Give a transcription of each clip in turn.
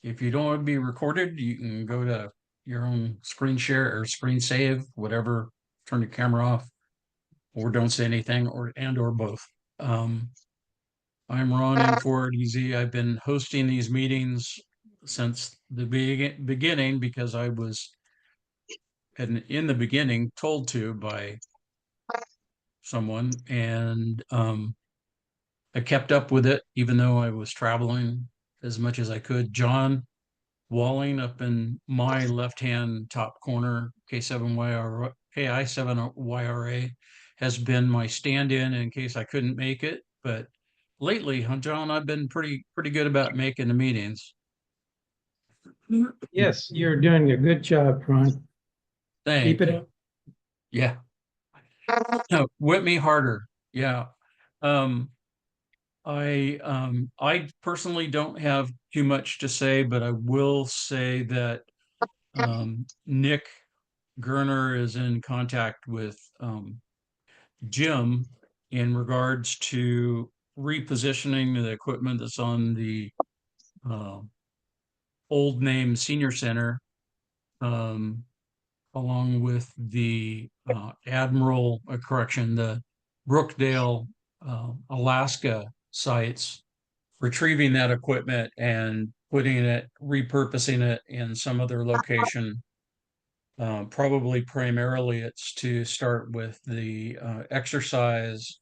if you don't want to be recorded, you can go to your own screen share or screen save, whatever, turn your camera off, or don't say anything, or both. Um, I'm Ron N4DZ. I've been hosting these meetings since the beginning because I was in the beginning told to by someone, and I kept up with it even though I was traveling as much as I could. John Walling up in my left-hand top corner, K7YR, KI7YRA, has been my stand-in in case I couldn't make it. But lately, huh, John, I've been pretty good about making the meetings. Yes, you're doing a good job, Ron. Keep Thank it you. up. Yeah. No, whip me harder. Yeah. Um, I personally don't have too much to say, but I will say that Nick Gerner is in contact with Jim in regards to repositioning the equipment that's on the uh, old name senior center, um, along with the the Brookdale, Alaska sites, retrieving that equipment and repurposing it in some other location. Probably primarily it's to start with the exercise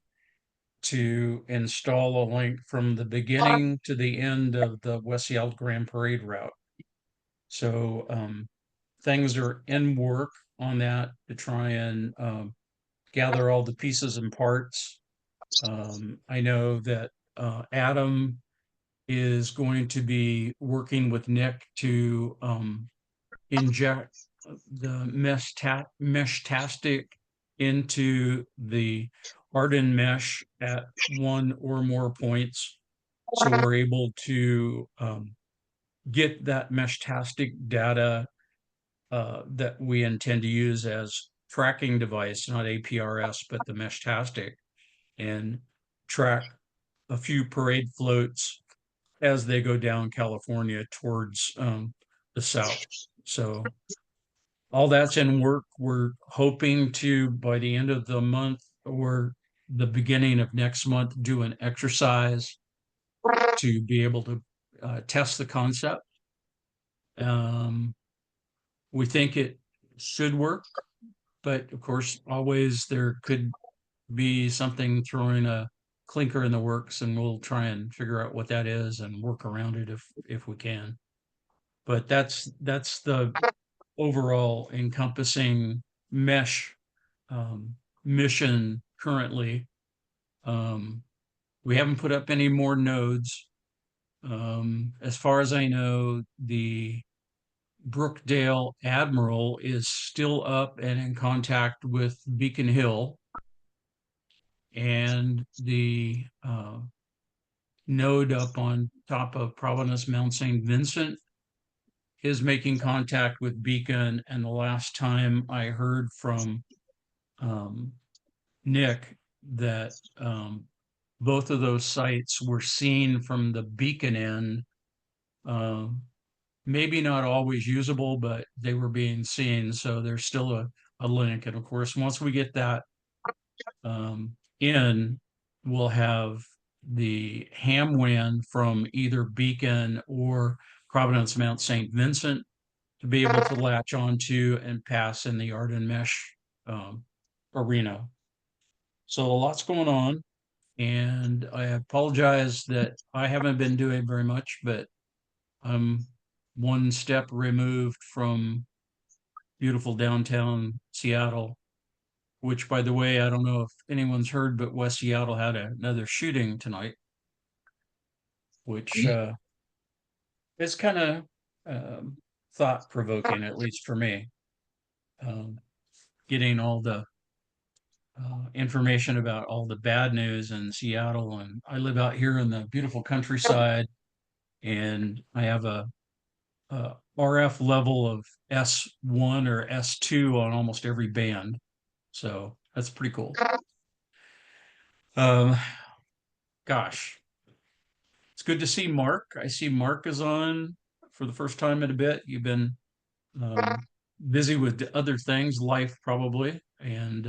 to install a link from the beginning to the end of the West Seattle Grand Parade route. So things are in work on that to try and gather all the pieces and parts. I know that Adam is going to be working with Nick to inject the mesh-tastic into the hardened mesh at one or more points. So we're able to get that mesh-tastic data that we intend to use as tracking device, not APRS, but the mesh-tastic, and track a few parade floats as they go down California towards the south. So all that's in work. We're hoping to, by the end of the month or the beginning of next month, do an exercise to be able to test the concept. We think it should work, but of course, always there could be something throwing a clinker in the works, and we'll try and figure out what that is and work around it if we can. But that's the overall encompassing mesh mission currently. We haven't put up any more nodes. As far as I know, the Brookdale Admiral is still up and in contact with Beacon Hill, and the node up on top of Providence Mount St. Vincent is making contact with Beacon. And the last time I heard from um, Nick, that both of those sites were seen from the Beacon end. Um, Maybe not always usable, but they were being seen. So there's still a link. And of course, once we get that in, we'll have the ham from either Beacon or Providence Mount St. Vincent to be able to latch onto and pass in the AREDNMESH arena. So a lot's going on, and I apologize that I haven't been doing very much, but I'm one step removed from beautiful downtown Seattle, which, by the way, I don't know if anyone's heard, but West Seattle had another shooting tonight, which is kind of thought provoking, at least for me. Um, Getting all the information about all the bad news in Seattle. And I live out here in the beautiful countryside, and I have a RF level of S1 or S2 on almost every band. So that's pretty cool. Um, Gosh, it's good to see Mark. I see Mark is on for the first time in a bit. You've been busy with other things, life probably, and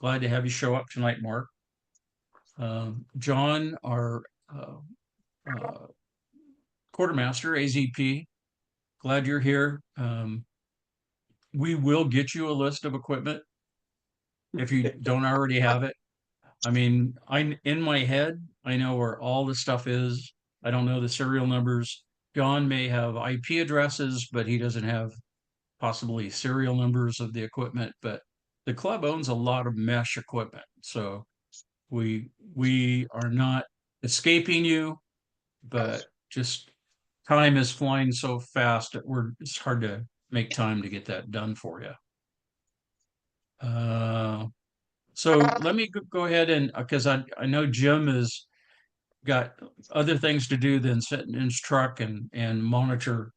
glad to have you show up tonight, Mark. John, our uh, quartermaster, AZP, glad you're here. We will get you a list of equipment if you don't already have it. I mean, I in my head, I know where all the stuff is. I don't know the serial numbers. John may have IP addresses, but he doesn't have possibly serial numbers of the equipment. But the club owns a lot of mesh equipment, so we are not escaping you, but just time is flying so fast that it's hard to make time to get that done for you. So let me go ahead and because I know Jim has got other things to do than sit in his truck and monitor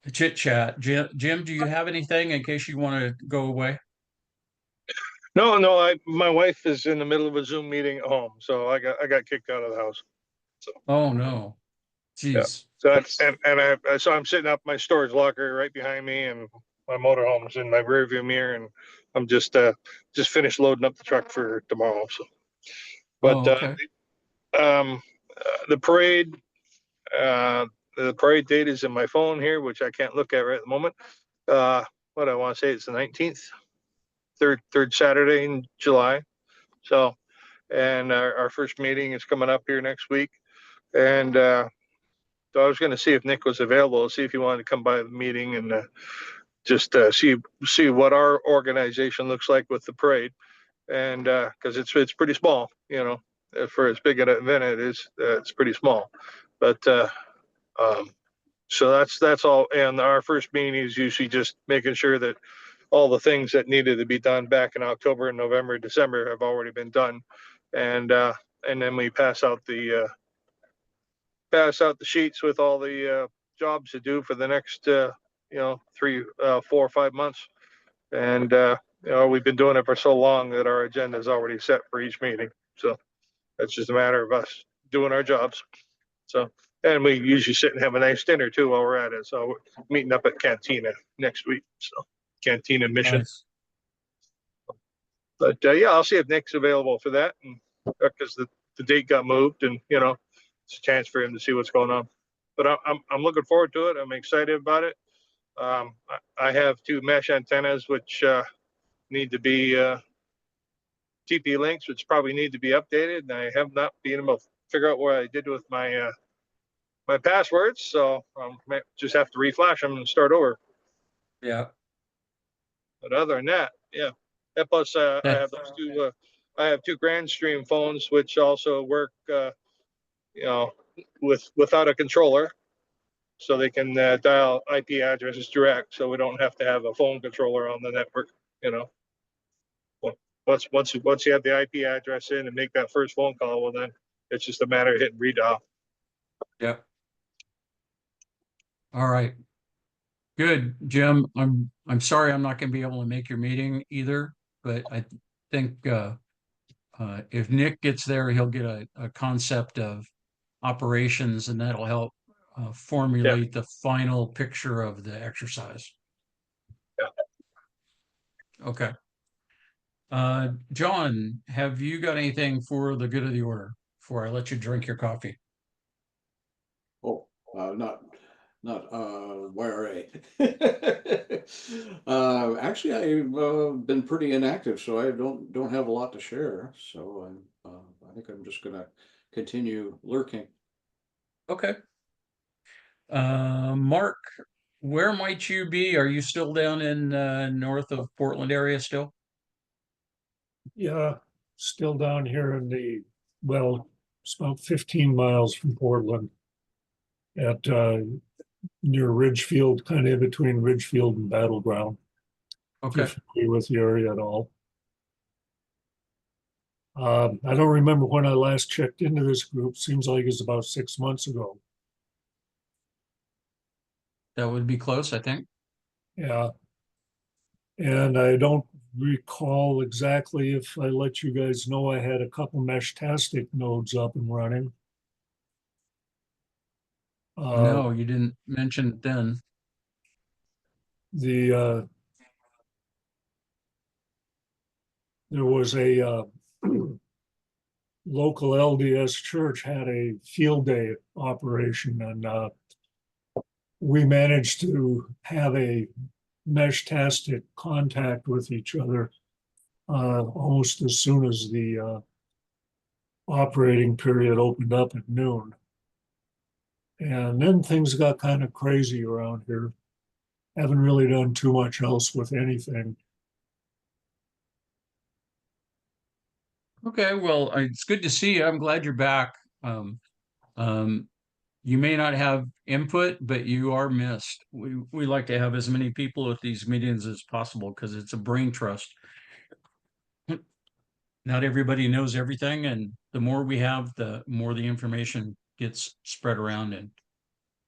the chit chat. Jim, do you have anything in case you want to go away? No, no, my wife is in the middle of a Zoom meeting at home, so I got kicked out of the house. So Oh no, yeah, geez. so that's so I'm sitting up my storage locker right behind me, and my motorhome's in my rearview mirror, and I'm just finished loading up the truck for tomorrow. So, but Oh, okay. um, the parade the parade date is in my phone here, which I can't look at right at the moment. What I want to say it's the 19th, third Saturday in July. So, and our first meeting is coming up here next week. And so I was going to see if Nick was available, see if he wanted to come by the meeting and just see what our organization looks like with the parade. And because it's pretty small, you know, for as big an event it is, it's pretty small. But um, so that's all. And our first meeting is usually just making sure that all the things that needed to be done back in October and November, December have already been done. And then we pass out the sheets with all the jobs to do for the next 3, 4, or 5 months. And we've been doing it for so long that our agenda is already set for each meeting. So it's just a matter of us doing our jobs. So, and we usually sit and have a nice dinner too while we're at it. So we're meeting up at Cantina next week. So Cantina Mission. Nice. But yeah, I'll see if Nick's available for that, and because the date got moved, and it's a chance for him to see what's going on. But I'm looking forward to it. I'm excited about it. I have 2 mesh antennas which need to be TP links, which probably need to be updated, and I have not been able to figure out what I did with my my passwords, so might just have to reflash them and start over. Yeah. But other than that, yeah. And plus, I That, have those 2. I have 2 Grandstream phones which also work, without a controller, so they can dial IP addresses direct, so we don't have to have a phone controller on the network. You know, once you have the IP address in and make that first phone call, well then it's just a matter of hitting redial. yeah. All right. Good, Jim. I'm sorry I'm not going to be able to make your meeting either, but I think if Nick gets there, he'll get a concept of operations, and that'll help formulate the final picture of the exercise. Yeah. Okay. John, have you got anything for the good of the order before I let you drink your coffee? Oh, not YRA. Actually, I've been pretty inactive, so I don't have a lot to share. So I think I'm just gonna continue lurking. Okay. Mark, where might you be? Are you still down in north of Portland area still? Yeah, still down here it's about 15 miles from Portland at near Ridgefield, kind of in between Ridgefield and Battleground. If Okay. you're familiar with the area at all. I don't remember when I last checked into this group. Seems like it's about 6 months ago. That would be close, I think. Yeah. And I don't recall exactly if I let you guys know I had a couple Meshtastic nodes up and running. No, you didn't mention it then. The there was a local LDS church had a field day operation, and we managed to have a mesh-tastic contact with each other almost as soon as the operating period opened up at noon. And then things got kind of crazy around here. Haven't really done too much else with anything. Okay, well, it's good to see you. I'm glad you're back. You may not have input, but you are missed. We like to have as many people at these meetings as possible because it's a brain trust. Not everybody knows everything, and the more we have, the more the information gets spread around and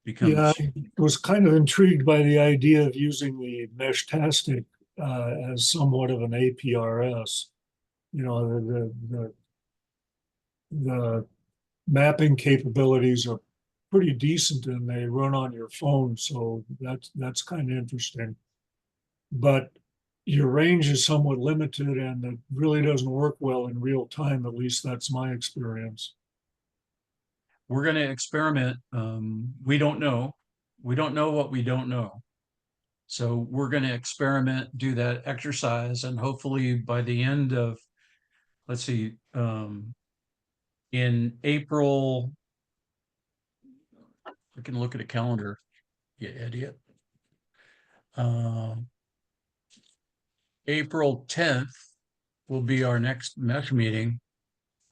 Yeah, becomes. I was kind of intrigued by the idea of using the mesh-tastic as somewhat of an APRS. You know, the mapping capabilities are pretty decent and they run on your phone, so that's kind of interesting. But your range is somewhat limited and it really doesn't work well in real time. At least that's my experience. We're going to experiment. We don't know. We don't know what we don't know. So we're going to experiment, do that exercise, and hopefully by the end of, let's see, in April, we can look at a calendar, you idiot. April 10th will be our next mesh meeting.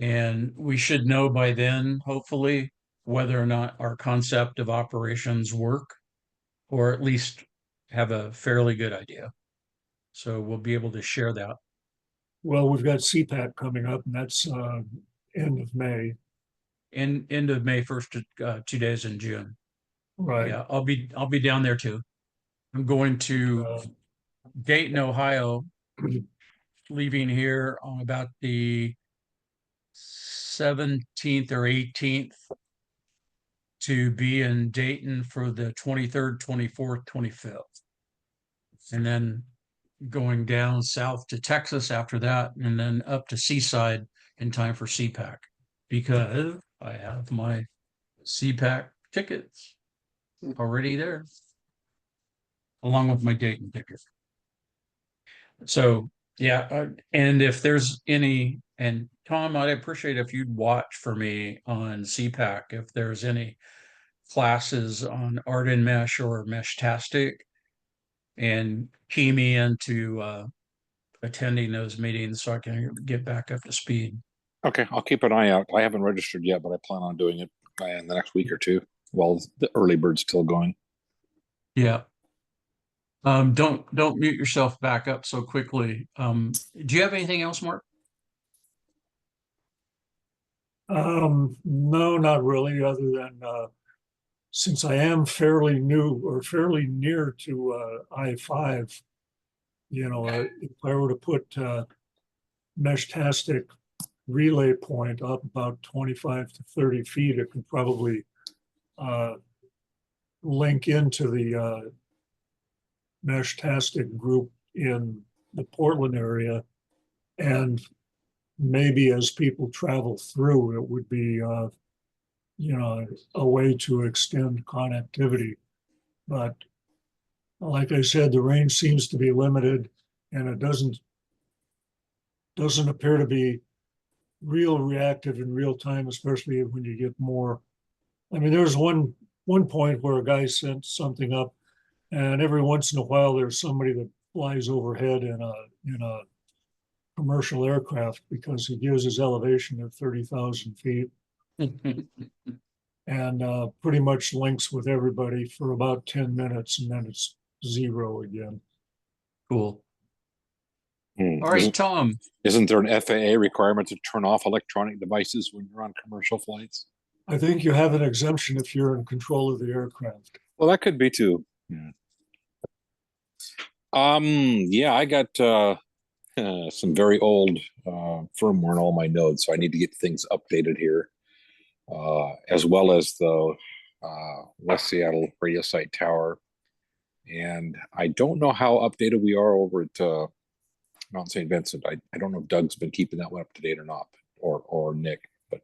And we should know by then, hopefully, whether or not our concept of operations work, or at least have a fairly good idea. So we'll be able to share that. Well, we've got CPAC coming up, and that's end of May. End of May, first 2 days in June. Right. Yeah, I'll be down there too. I'm going to Dayton, Ohio, leaving here on about the 17th or 18th to be in Dayton for the 23rd, 24th, 25th. And then going down south to Texas after that, and then up to Seaside in time for CPAC, because I have my CPAC tickets already there, along with my Dayton ticket. So yeah, and if there's any, and Tom, I'd appreciate if you'd watch for me on CPAC if there's any classes on AREDNMESH or Meshtastic, and key me into attending those meetings so I can get back up to speed. Okay, I'll keep an eye out. I haven't registered yet, but I plan on doing it in the next week or two while the early bird's still going. Yeah. Don't mute yourself back up so quickly. Do you have anything else, Mark? No, not really, other than since I am fairly new or fairly near to I-5, you know, if I were to put Meshtastic relay point up about 25 to 30 feet, it could probably link into the Meshtastic group in the Portland area. And maybe as people travel through, it would be, you know, a way to extend connectivity. But like I said, the range seems to be limited, and it doesn't appear to be real reactive in real time, especially when you get more. I mean, there was one point where a guy sent something up, and every once in a while there's somebody that flies overhead in a commercial aircraft because he gives his elevation at 30,000 feet and pretty much links with everybody for about 10 minutes, and then it's zero again. Cool. All right, Tom. Isn't there an FAA requirement to turn off electronic devices when you're on commercial flights? I think you have an exemption if you're in control of the aircraft. Well, that could be too. Yeah. Yeah, I got some very old firmware in all my nodes, so I need to get things updated here, as well as the West Seattle radio site tower. And I don't know how updated we are over at Mount St. Vincent. I don't know if Doug's been keeping that one up to date or not, or Nick. But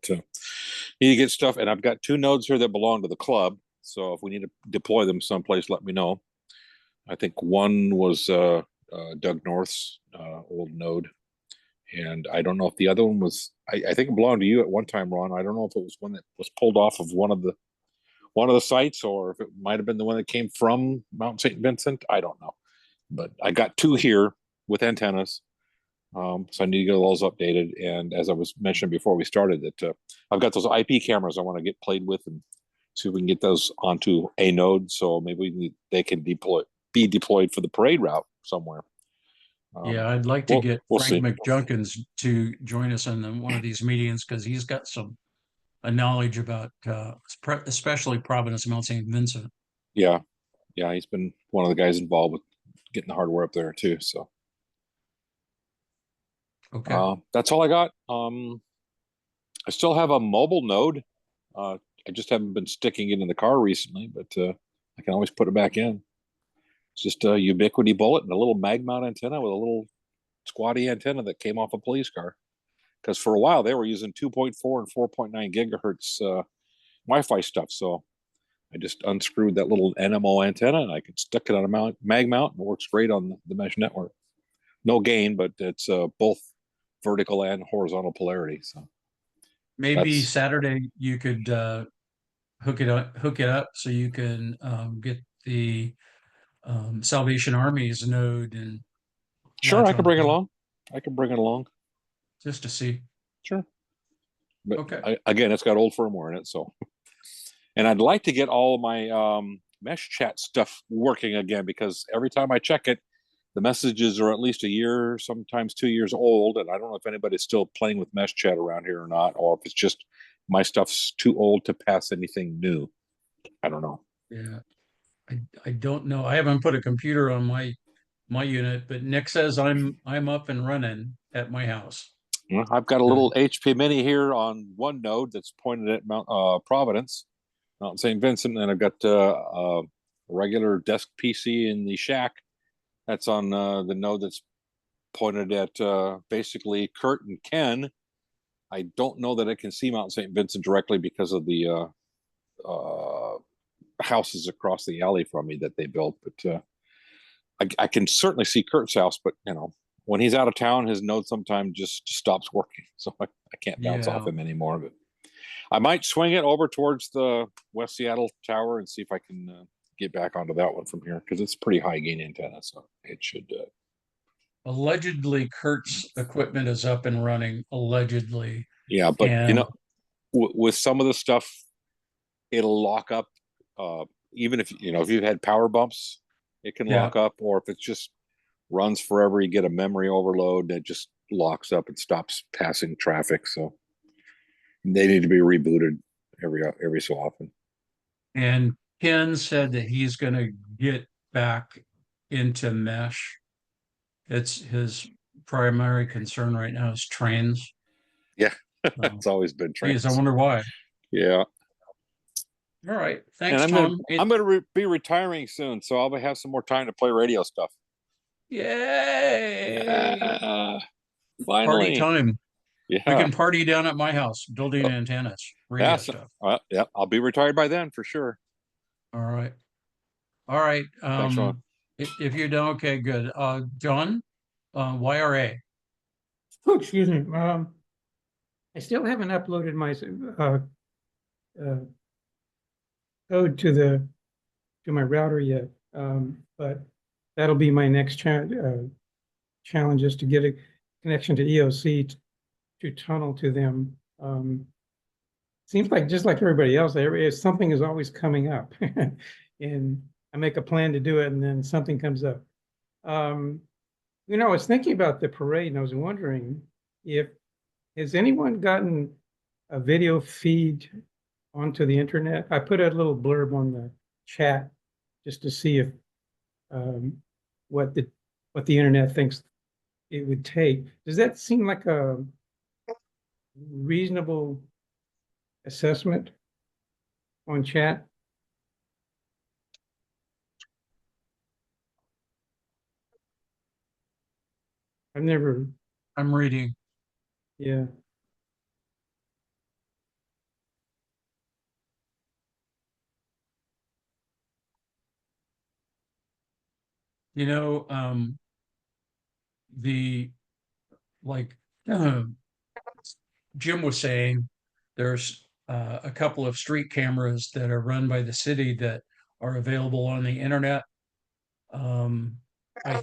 need to get stuff. And I've got 2 nodes here that belong to the club. So if we need to deploy them someplace, let me know. I think one was Doug North's old node. And I don't know if the other one was, I think it belonged to you at one time, Ron. I don't know if it was one that was pulled off of one of the sites, or if it might have been the one that came from Mount St. Vincent. I don't know. But I got 2 here with antennas. So I need to get those updated. And as I was mentioning before we started, that I've got those IP cameras I want to get played with and see if we can get those onto a node. So maybe they can be deployed for the parade route somewhere. Yeah, I'd like to get we'll Frank see. McJunkins to join us in one of these meetings because he's got a knowledge about especially Providence, Mount St. Vincent. Yeah, he's been one of the guys involved with getting the hardware up there too. So Okay. that's all I got. I still have a mobile node. I just haven't been sticking it in the car recently, but I can always put it back in. It's just a Ubiquity bullet and a little mag mount antenna with a little squatty antenna that came off a police car. Because for a while they were using 2.4 and 4.9 gigahertz Wi-Fi stuff. So I just unscrewed that little NMO antenna and I could stick it on a mag mount, and it works great on the mesh network. No gain, but it's both vertical and horizontal polarity. So Maybe that's, Saturday you could hook it up so you can get the Salvation Army's node and sure, latch I can on bring it along. I can bring it along. just to see. Sure. But Okay. again, it's got old firmware in it. So, and I'd like to get all of my mesh chat stuff working again, because every time I check it, the messages are at least a year, sometimes 2 years old. And I don't know if anybody's still playing with mesh chat around here or not, or if it's just my stuff's too old to pass anything new. I don't know. Yeah. I don't know. I haven't put a computer on my unit, but Nick says I'm up and running at my house. Well, I've got a little HP Mini here on one node that's pointed at Mount Providence, Mount St. Vincent, and I've got a regular desk PC in the shack that's on the node that's pointed at basically Kurt and Ken. I don't know that it can see Mount St. Vincent directly because of the houses across the alley from me that they built, but I can certainly see Kurt's house. But when he's out of town, his node sometimes just stops working, so I can't bounce off him anymore. But I might swing it over towards the West Seattle tower and see if I can get back onto that one from here, because it's pretty high gain antenna, so it should. Allegedly, Kurt's equipment is up and running. Allegedly. Yeah, but and with some of the stuff, it'll lock up. Even if you've had power bumps, it can lock up, or if it just runs forever, you get a memory overload that just locks up and stops passing traffic. So they need to be rebooted every so often. And Ken said that he's going to get back into mesh. It's his primary concern right now is trains. Yeah, it's always been trains. I wonder why. Yeah. All right. Thanks, and Tom. I'm gonna be retiring soon, so I'll have some more time to play radio stuff. Yay! Finally. Party time. Yeah. We can party down at my house, building antennas, radio stuff. Yeah, I'll be retired by then for sure. All right. All right. Thanks, Ron. If you're done, okay, good. John, YRA. Oh, excuse me. I still haven't uploaded my code to my router yet, but that'll be my next challenge, is to get a connection to EOC to tunnel to them. Seems like just like everybody else, something is always coming up, and I make a plan to do it, and then something comes up. I was thinking about the parade, and I was wondering has anyone gotten a video feed onto the internet? I put a little blurb on the chat just to see if what the internet thinks it would take. Does that seem like a reasonable assessment on chat? I've never, I'm reading. yeah. You know, the like Jim was saying, there's a couple of street cameras that are run by the city that are available on the internet. I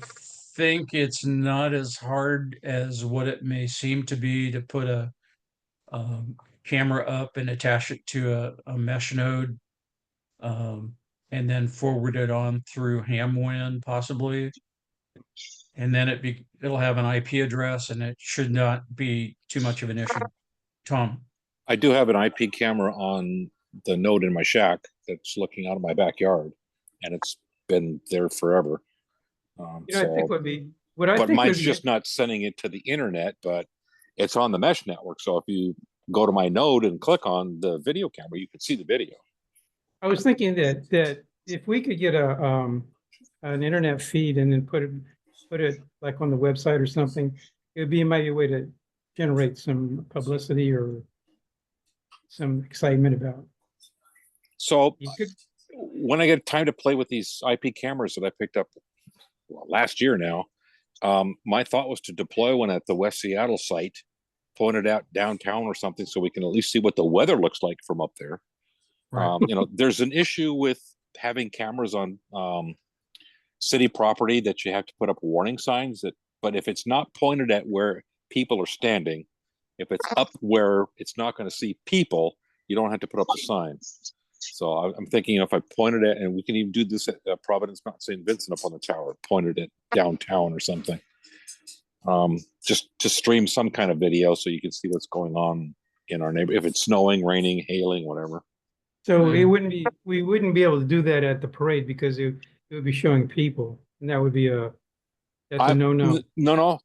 think it's not as hard as what it may seem to be to put a um, camera up and attach it to a mesh node, um, and then forward it on through Hamwin possibly. And then it'll have an IP address and it should not be too much of an issue. Tom. I do have an IP camera on the node in my shack that's looking out of my backyard, and it's been there forever. You know, I think what I but think mine's would be, just not sending it to the internet, but it's on the mesh network. So if you go to my node and click on the video camera, you can see the video. I was thinking that if we could get an internet feed and then put it like on the website or something, it would be maybe a way to generate some publicity or some excitement about it. So You could, when I get time to play with these IP cameras that I picked up last year now, my thought was to deploy one at the West Seattle site, point it out downtown or something, so we can at least see what the weather looks like from up there. Right. You know, there's an issue with having cameras on city property that you have to put up warning signs that, but if it's not pointed at where people are standing, if it's up where it's not going to see people, you don't have to put up the sign. So I'm thinking, if I pointed it, and we can even do this at Providence Mount St. Vincent up on the tower, pointed it downtown or something, just to stream some kind of video so you can see what's going on in our neighborhood. If it's snowing, raining, hailing, whatever. so we wouldn't be able to do that at the parade because it would be showing people, and that would be that's a no-no. No.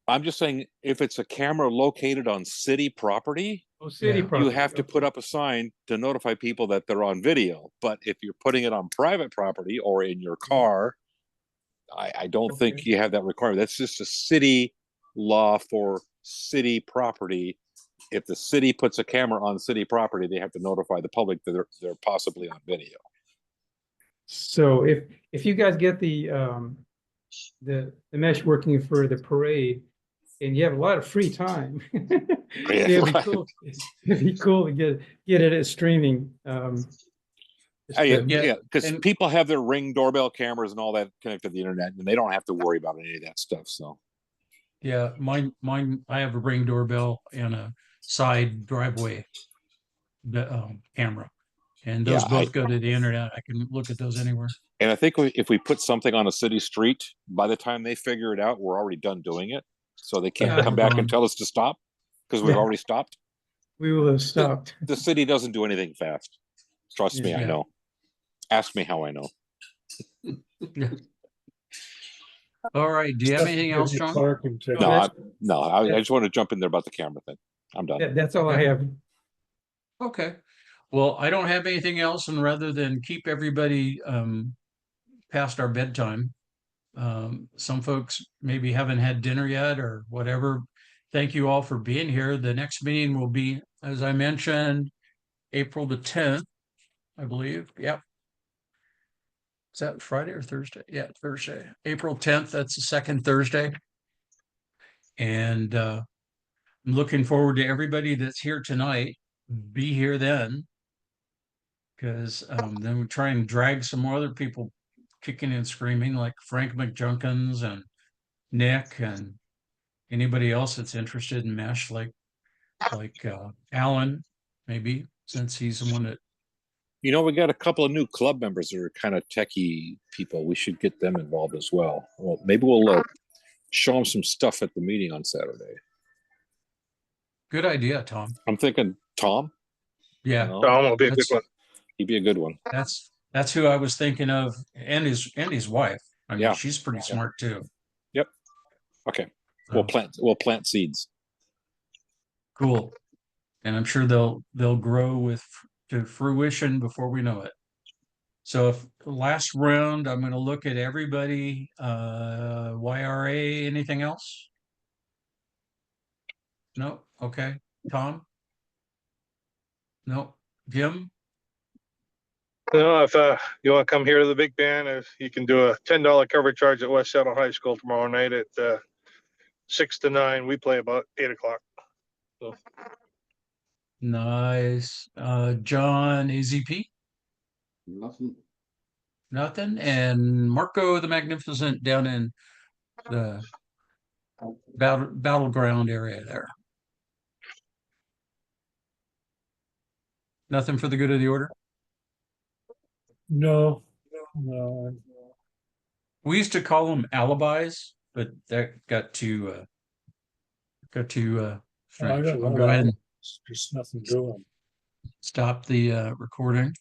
I'm just saying, if it's a camera located on city property, Oh, city Yeah. property. you have to put up a sign to notify people that they're on video. But if you're putting it on private property or in your car, I don't think you have that requirement. That's just a city law for city property. If the city puts a camera on city property, they have to notify the public that they're possibly on video. So if you guys get the mesh working for the parade, and you have a lot of free time, it'd be right. cool. It'd be cool to get it as streaming. Yeah, because and- people have their Ring doorbell cameras and all that connected to the internet, and they don't have to worry about any of that stuff. So Yeah, mine, I have a Ring doorbell and a side driveway camera. And those Yeah, both go to the internet. I can look at those anywhere. and I think if we put something on a city street, by the time they figure it out, we're already done doing it. So they can't Yeah. come back and tell us to stop because we've Yeah. already stopped. We will have stopped. The city doesn't do anything fast. Trust me, I Yeah. know. Ask me how I know. All right. Do you have anything else, John? Parking ticket. No, I just want to jump in there about the camera thing. I'm done. That's all I have. Okay. Well, I don't have anything else, and rather than keep everybody past our bedtime, some folks maybe haven't had dinner yet or whatever. Thank you all for being here. The next meeting will be, as I mentioned, April the 10th, I believe. Yep. Is that Friday or Thursday? Yeah, Thursday. April 10th, that's the second Thursday. And I'm looking forward to everybody that's here tonight. Be here then. Because then we try and drag some more other people kicking and screaming, like Frank McJunkins and Nick and anybody else that's interested in mesh, like Alan, maybe, since he's the one that. You know, we got a couple of new club members that are kind of techie people. We should get them involved as well. Well, maybe we'll show them some stuff at the meeting on Saturday. Good idea, Tom. I'm thinking Tom. Yeah, You know, Tom will be a good That's- one. he'd be a good one. that's who I was thinking of, and his wife. I mean, Yeah. she's pretty smart too. Okay, So, we'll plant seeds. cool, and I'm sure they'll grow to fruition before we know it. So if last round, I'm going to look at everybody. YRA, anything else? No, okay. Tom? No. Jim? If you want to come here to the big band, if you can do a $10 cover charge at West Seattle High School tomorrow night at 6 to 9. We play about 8 o'clock. Nice. John, AZP? Nothing. Nothing. And Marco the Magnificent down in the battleground area there. Nothing for the good of the order. No, no, We used to call them alibis, but that got too I strange. don't I'll know. go ahead and There's nothing doing. stop the recording.